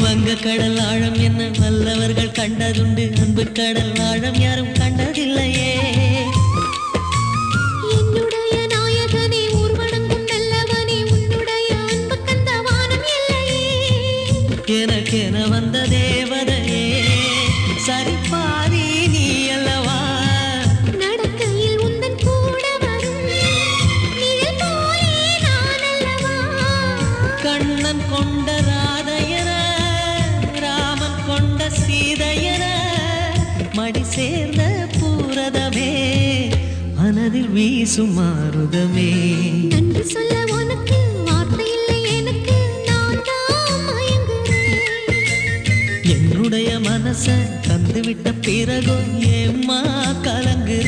வங்கக்கடல் ஆழம் என்ன வல்லவர்கள் கண்டதுண்டு, அன்பு கடல் ஆழம் யாரும் கண்டதில்லையே. என்னுடைய நாயகனே ஊர்வணங்கும் நல்லவனே, உன்னுடைய அன்பு கந்த வானம் இல்லையே. எனக்கென வந்த தேவதையே சரிபாதி நீ அல்லவா. நடக்கையில் உந்தன் கூட வரும் நிழல் போலே நான் அல்லவா. கண்ணன் கொண்ட ராதையர ராமன் கொண்ட சீதையர மடி சேர்ந்த பூரதமே மனதில் வீசும் மாருதமே. நன்றி சொல்ல உனக்கு வார்த்தை இல்லை எனக்கு, நான் தான் மயங்குறேன். என்னுடைய மனச தந்துவிட்ட பிறகும் ஏம்மா கலங்குற.